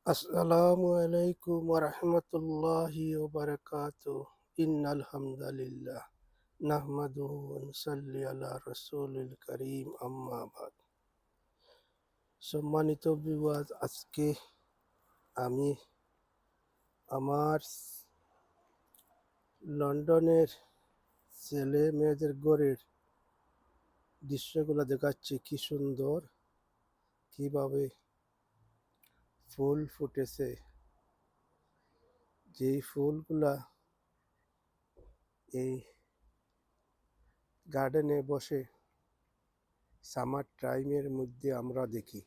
আসসালামু আলাইকুম ওয়া রাহমাতুল্লাহি ওয়া বারাকাতুহু। ইন্নাল হামদালিল্লাহ নাহমাদুহু ওয়া নুসাল্লি আলা রাসূলিল কারীম আম্মা বাদ। সম্মানিত ভিউয়ার্স, আজকে আমি আমার লন্ডনের ছেলে মেয়েদের ঘরের দৃশ্যগুলো দেখাচ্ছি। কি সুন্দর, কিভাবে ফুল ফুটেছে। যেই ফুলগুলা এই গার্ডেনে বসে সামার টাইমের মধ্যে আমরা দেখি।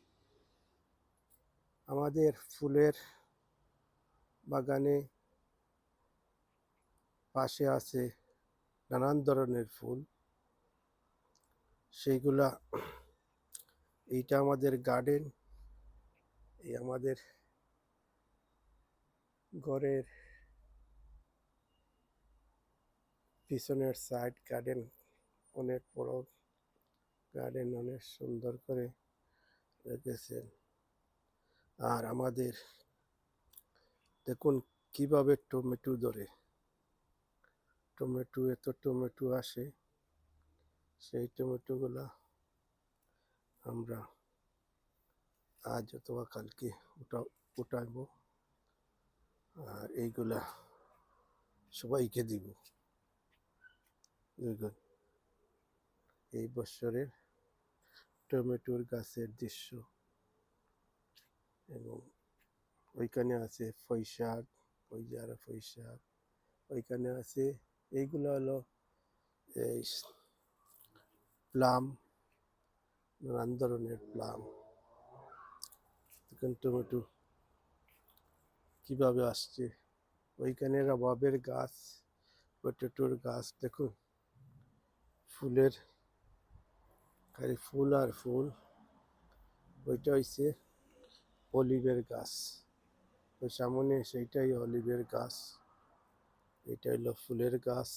আমাদের ফুলের বাগানে পাশে আছে নানান ধরনের ফুল, সেইগুলা এইটা আমাদের গার্ডেন। এই আমাদের ঘরের পিছনের সাইড গার্ডেন, অনেক বড় গার্ডেন, অনেক সুন্দর করে রেখেছেন। আর আমাদের দেখুন কিভাবে টমেটো ধরে, টমেটো এত টমেটো আসে, সেই টমেটোগুলা আমরা আজ অথবা কালকে উঠাবো আর এইগুলা সবাইকে দিব। দেখুন এই বছরের টমেটোর গাছের দৃশ্য। এবং ওইখানে আছে পুঁই শাক, ওই যে আরো পুঁই শাক, ওইখানে আছে। এইগুলো হলো এই প্লাম, নানান ধরনের প্লাম। দেখুন টমেটো কিভাবে আসছে। ওইখানে রবাবের গাছ, পটেটোর গাছ। দেখুন ফুলের খালি ফুল আর ফুল। ওইটা হইছে অলিভের গাছ, ওই সামনে সেইটাই অলিভের গাছ। এটা হইলো ফুলের গাছ।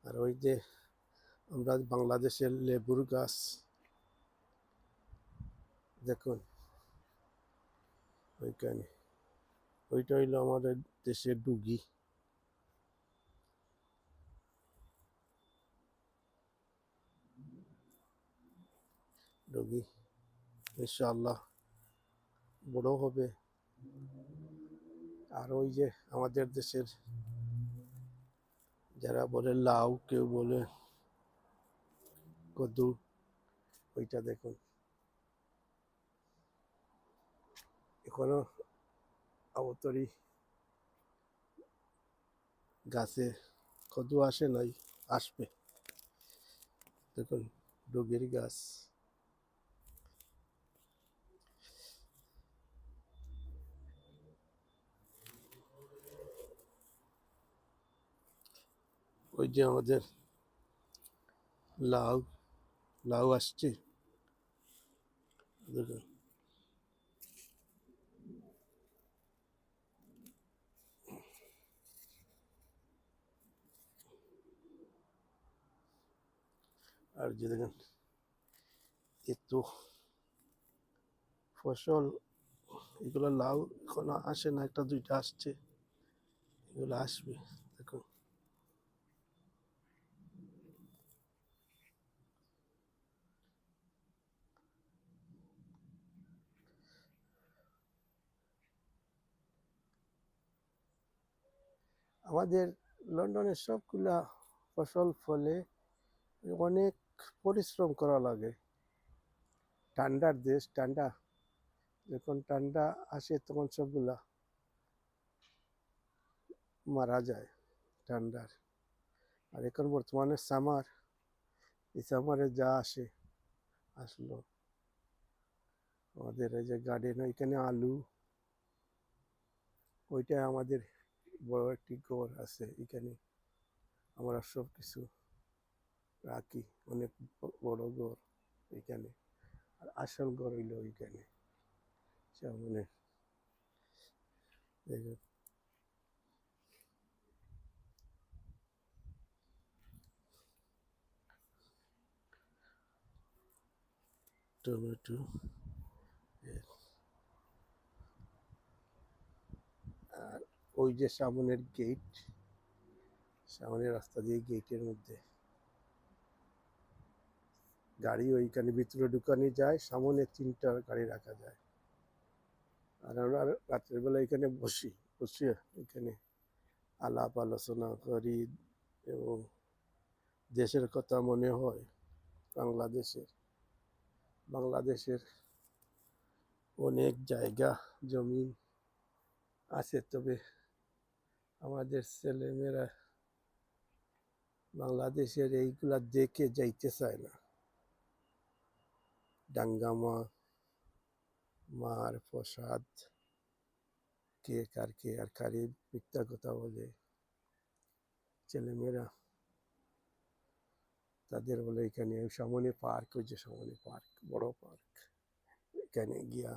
আর ওই যে আমরা বাংলাদেশের লেবুর গাছ, দেখুন ওইখানে, ওইটা হইলো আমাদের দেশের ডুগি। ডুগি ইনশাআল্লাহ বড় হবে। আর ওই যে আমাদের দেশের যারা বলে লাউ, কেউ বলে কদু, ওইটা দেখুন এখনো আবতরি গাছে কদু আসে নাই, আসবে। দেখুন ডুগির গাছ। ওই যে আমাদের লাউ, লাউ আসছে দেখুন। আর যে দেখেন এত ফসল, এগুলো লাউ এখনো আসে না, একটা দুইটা আসছে, এগুলো আসবে। দেখুন আমাদের লন্ডনের সবগুলা ফসল ফলে অনেক পরিশ্রম করা লাগে। ঠান্ডার দেশ, ঠান্ডা যখন ঠান্ডা আসে তখন সবগুলা মারা যায় ঠান্ডার। আর এখন বর্তমানে সামার, এই সামারে যা আসে আসলো। আমাদের এই যে গার্ডেন, ওইখানে আলু, ওইটাই আমাদের বড় একটি ঘর আছে। এখানে আমরা সব কিছু রাখি, অনেক বড় ঘর এখানে। আর আসল ঘর হইলো ওইখানে সামনে। দেখুন টমেটো, ওই যে সামনের গেট, সামনের রাস্তা দিয়ে গেটের মধ্যে গাড়ি ওইখানে ভিতরে ঢুকানি যায়, সামনে 3টা গাড়ি রাখা যায়। আর আমরা রাত্রের বেলা এখানে বসে এখানে আলাপ আলোচনা করি এবং দেশের কথা মনে হয়। বাংলাদেশের অনেক জায়গা জমি আছে, তবে আমাদের ছেলেমেয়েরা বাংলাদেশের এইগুলা দেখে যাইতে চায় না। ডাঙ্গামা, মার প্রসাদ, কে আর কারে মিথ্যা কথা বলে ছেলেমেয়েরা। তাদের বলে এখানে সামনে পার্ক, ওই যে সামনে পার্ক, বড় পার্ক, এখানে গিয়া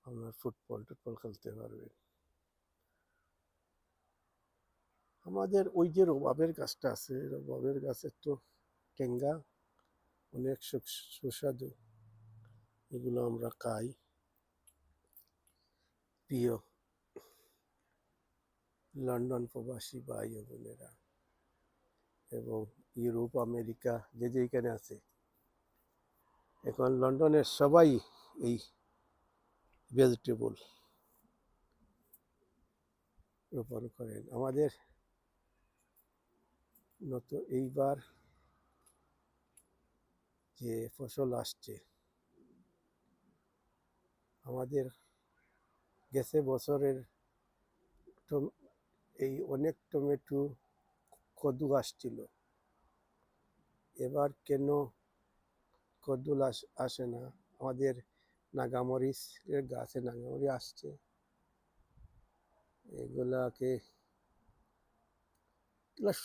আপনার ফুটবল টুটবল খেলতে পারবেন। আমাদের ওই যে রবাবের গাছটা আছে, রবাবের গাছের তো টেঙ্গা অনেক সুস্বাদু, এগুলো আমরা খাই। প্রিয় লন্ডন প্রবাসী ভাই ও বোনেরা এবং ইউরোপ আমেরিকা যে যেখানে আছে, এখন লন্ডনের সবাই এই ভেজিটেবল রোপণ করেন। আমাদের এইবার যে ফসল আসছে, আমাদের গেছে বছরের এই অনেক টমেটো কদু আসছিল, এবার কেন কদু আসে না? আমাদের নাগামরিচ এর গাছে নাগামরিচ আসছে, এগুলা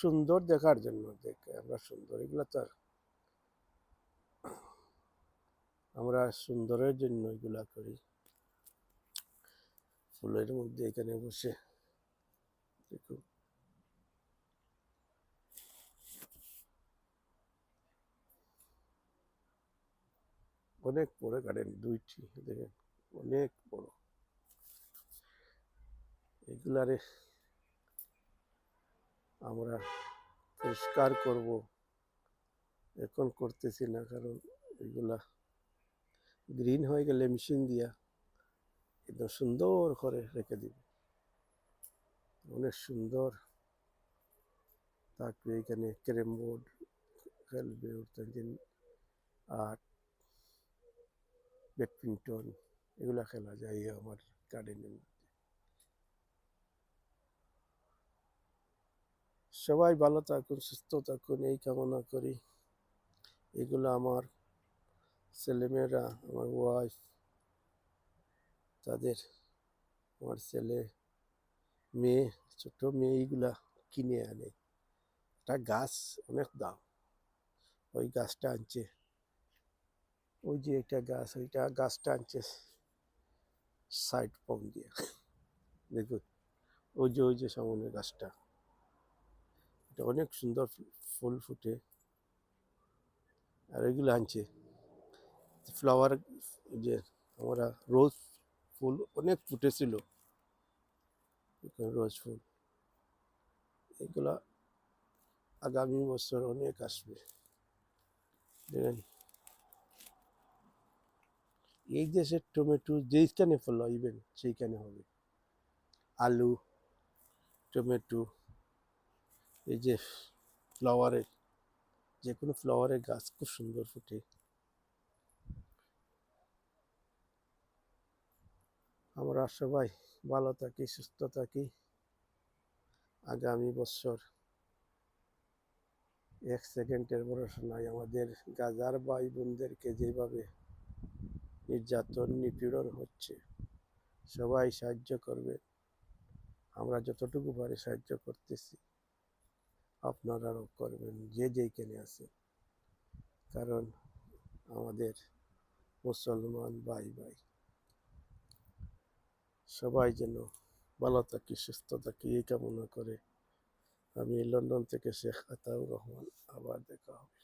সুন্দর দেখার জন্য দেখে আমরা সুন্দর, এগুলা তো আমরা সুন্দরের জন্য এগুলা করি। ফুলের মধ্যে এখানে বসে দেখুন, অনেক বড় গার্ডেন, 2টি দেখেন, অনেক বড়। এগুলারে আমরা পরিষ্কার করব, এখন করতেছি না, কারণ এগুলা গ্রিন হয়ে গেলে মেশিন দিয়া একদম সুন্দর করে রেখে দিব, অনেক সুন্দর থাকবে। এখানে ক্যারেম বোর্ড খেলবে, আর ব্যাডমিন্টন এগুলা খেলা যায় আমার গার্ডেনের মধ্যে। সবাই ভালো থাকুন, সুস্থ থাকুন, এই কামনা করি। এগুলো আমার ছেলেমেয়েরা, আমার ওয়াইফ, তাদের, আমার ছেলে মেয়ে, ছোট মেয়ে, এইগুলা কিনে আনে। একটা গাছ অনেক দাম, ওই গাছটা আনছে, ওই যে একটা গাছ, ওইটা গাছটা আনছে 60 পাউন্ড দিয়ে। দেখুন, ওই যে সামনে গাছটা, এটা অনেক সুন্দর ফুল ফুটে। আর ওইগুলো আনছে ফ্লাওয়ার, যে আমরা রোজ ফুল অনেক ফুটেছিল, রোজ ফুল, এগুলা আগামী বছর অনেক আসবে। দেখেন, এই দেশের টমেটো যেইখানে ফলাইবেন সেইখানে হবে। আলু, টমেটো, এই যে ফ্লাওয়ারের, যে কোনো ফ্লাওয়ারের গাছ খুব সুন্দর ফুটে। আমরা সবাই ভালো থাকি, সুস্থ থাকি। আগামী বছর 1 সেকেন্ডের ভরসা নাই। আমাদের গাজার ভাই বোনদেরকে যেভাবে নির্যাতন নিপীড়ন হচ্ছে, সবাই সাহায্য করবে। আমরা যতটুকু পারি সাহায্য করতেছি, আপনারাও করবেন যে যেইখানে আছে, কারণ আমাদের মুসলমান ভাই সবাই যেন ভালো থাকি, সুস্থ থাকি, এই কামনা করে আমি লন্ডন থেকে শেখ আতাউর রহমান, আবার দেখা হবে।